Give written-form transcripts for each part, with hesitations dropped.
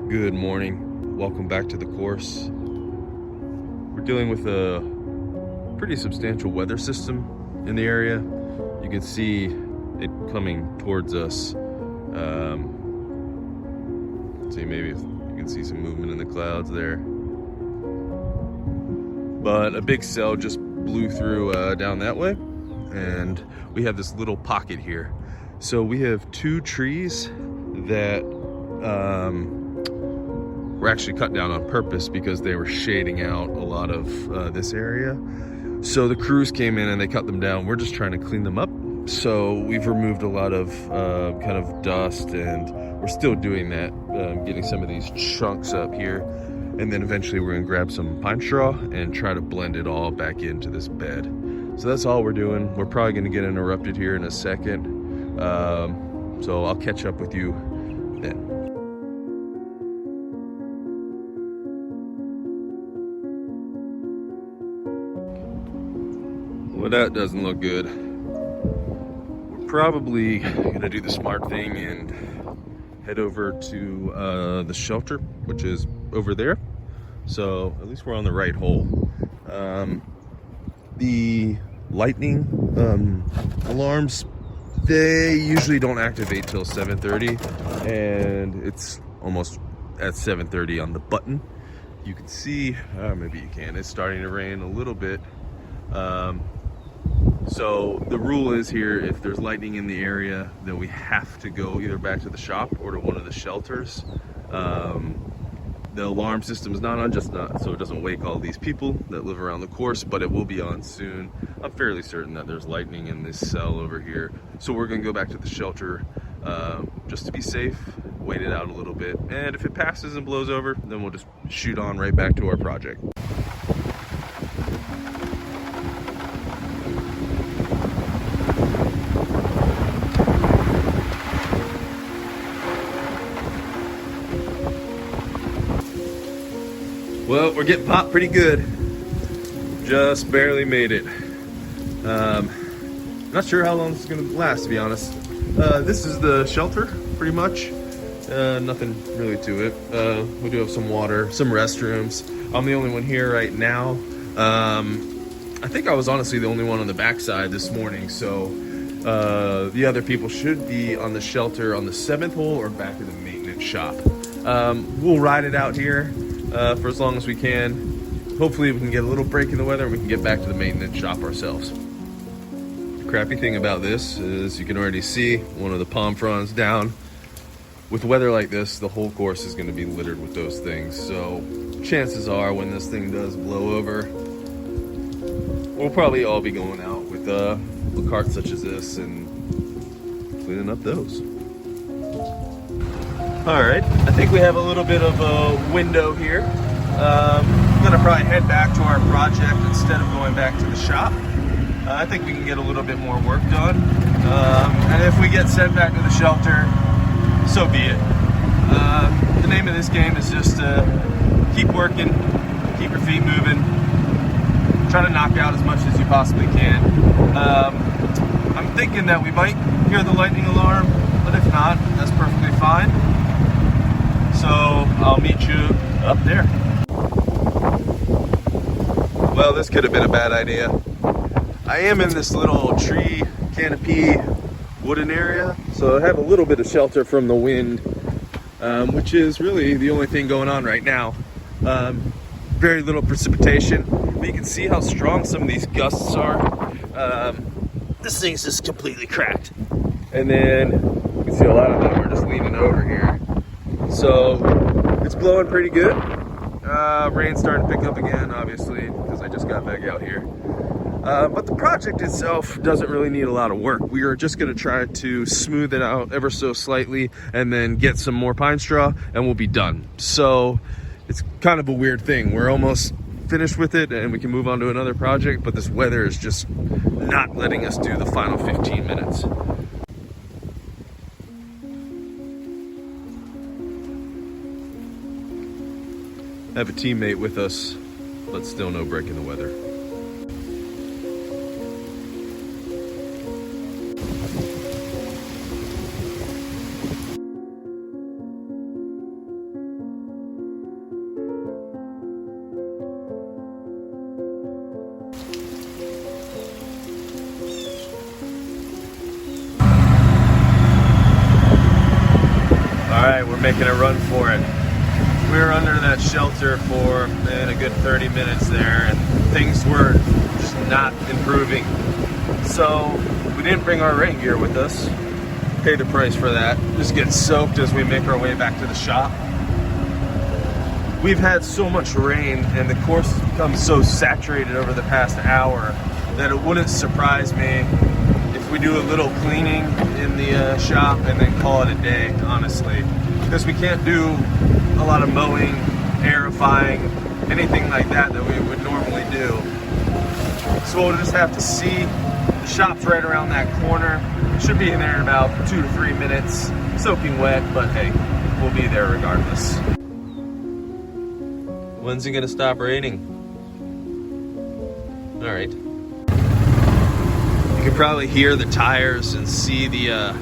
Good morning. Welcome back to the course. We're dealing with a pretty substantial weather system in the area. You can see it coming towards us. See, maybe you can see some movement in the clouds there. But a big cell just blew through down that way, and we have this little pocket here. So we have two trees that were actually cut down on purpose because they were shading out a lot of this area. So the crews came in and they cut them down. We're just trying to clean them up. So we've removed a lot of kind of dust, and we're still doing that, getting some of these chunks up here. And then eventually we're gonna grab some pine straw and try to blend it all back into this bed. So that's all we're doing. We're probably gonna get interrupted here in a second. So I'll catch up with you then. Well, that doesn't look good. We're probably gonna do the smart thing and head over to the shelter, which is over there. So at least we're on the right hole. The lightning alarms, they usually don't activate till 7:30, and it's almost at 7:30 on the button. You can see, maybe you can, it's starting to rain a little bit. So the rule is here, if there's lightning in the area, then we have to go either back to the shop or to one of the shelters. The alarm system is not on just not, so it doesn't wake all these people that live around the course, but it will be on soon. I'm fairly certain that there's lightning in this cell over here. So we're gonna go back to the shelter just to be safe, wait it out a little bit. And if it passes and blows over, then we'll just shoot on right back to our project. Well, we're getting popped pretty good. Just barely made it. Not sure how long this is gonna last, to be honest. This is the shelter, pretty much. Nothing really to it. We do have some water, some restrooms. I'm the only one here right now. I think I was honestly the only one on the backside this morning, so the other people should be on the shelter on the 7th hole or back in the maintenance shop. We'll ride it out here for as long as we can. Hopefully we can get a little break in the weather and we can get back to the maintenance shop ourselves. The crappy thing about this is you can already see one of the palm fronds down. With weather like this, the whole course is going to be littered with those things. So chances are when this thing does blow over, we'll probably all be going out with a cart such as this and cleaning up those. All right, I think we have a little bit of a window here. I'm gonna probably head back to our project instead of going back to the shop. I think we can get a little bit more work done. And if we get sent back to the shelter, so be it. The name of this game is just to keep working, keep your feet moving, try to knock out as much as you possibly can. I'm thinking that we might hear the lightning alarm, but if not, that's perfectly fine. So I'll meet you up there. Well, this could have been a bad idea. I am in this little tree canopy wooden area, so I have a little bit of shelter from the wind, which is really the only thing going on right now. Very little precipitation, but you can see how strong some of these gusts are. This thing's just completely cracked. And then you can see a lot of them are just leaning over here. So it's blowing pretty good. Rain's starting to pick up again, obviously, because I just got back out here. But the project itself doesn't really need a lot of work. We are just gonna try to smooth it out ever so slightly and then get some more pine straw and we'll be done. So it's kind of a weird thing. We're almost finished with it and we can move on to another project, but this weather is just not letting us do the final 15 minutes. I have a teammate with us, but still no break in the weather. we're making a run for it. We were under that shelter for a good 30 minutes there, and things were just not improving. So we didn't bring our rain gear with us. Pay the price for that. Just get soaked as we make our way back to the shop. We've had so much rain and the course has become so saturated over the past hour that it wouldn't surprise me if we do a little cleaning in the shop and then call it a day, honestly. Because we can't do a lot of mowing, aerifying, anything like that we would normally do. So we'll just have to see. The shop's right around that corner. Should be in there in about 2 to 3 minutes. Soaking wet, but hey, we'll be there regardless. When's it gonna stop raining? All right. You can probably hear the tires and see the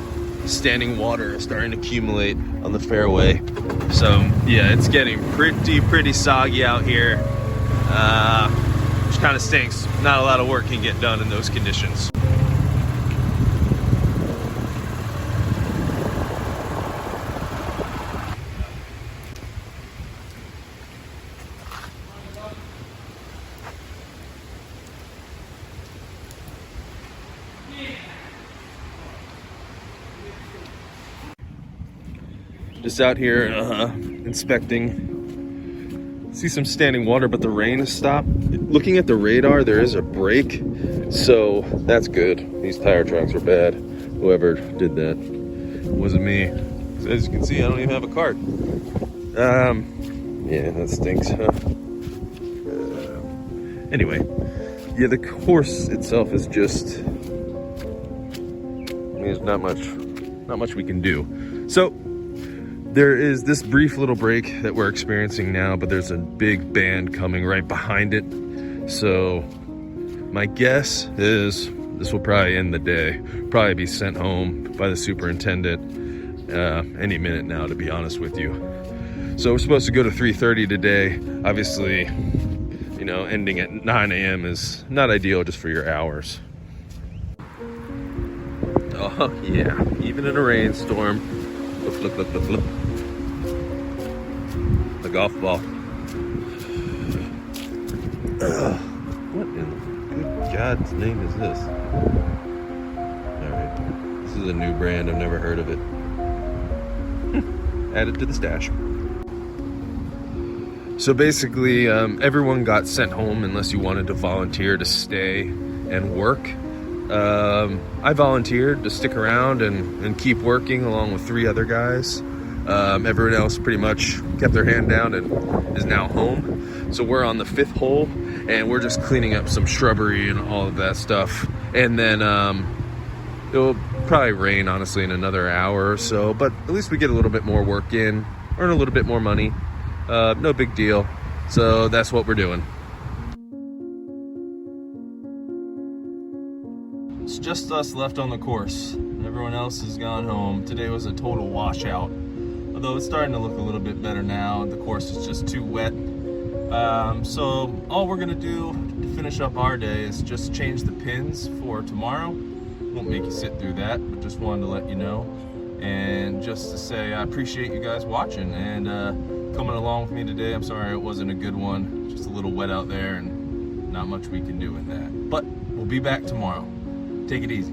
standing water starting to accumulate on the fairway. So yeah, it's getting pretty soggy out here. Which kind of stinks. Not a lot of work can get done in those conditions. Just out here inspecting. See some standing water, but the rain has stopped. Looking at the radar, there is a break, so that's good. These tire tracks are bad. Whoever did that, it wasn't me. So as you can see, I don't even have a cart. Yeah, that stinks, huh? Anyway, yeah, the course itself is just, I mean, there's not much we can do. So there is this brief little break that we're experiencing now, but there's a big band coming right behind it. So my guess is this will probably end the day. Probably be sent home by the superintendent any minute now, to be honest with you. So we're supposed to go to 3:30 today. Obviously, you know, ending at 9 a.m. is not ideal just for your hours. Oh yeah, even in a rainstorm. Look. The golf ball. What in good God's name is this? Alright, this is a new brand. I've never heard of it. Add it to the stash. So basically, everyone got sent home unless you wanted to volunteer to stay and work. I volunteered to stick around and keep working along with 3 other guys. Everyone else pretty much kept their hand down and is now home. So we're on the 5th hole and we're just cleaning up some shrubbery and all of that stuff. And then it'll probably rain, honestly, in another hour or so, but at least we get a little bit more work in, earn a little bit more money. No big deal. So that's what we're doing. It's just us left on the course. Everyone else has gone home. Today was a total washout. Although it's starting to look a little bit better now. The course is just too wet. So all we're gonna do to finish up our day is just change the pins for tomorrow. Won't make you sit through that, but just wanted to let you know. And just to say I appreciate you guys watching and coming along with me today. I'm sorry it wasn't a good one. Just a little wet out there and not much we can do in that. But we'll be back tomorrow. Take it easy.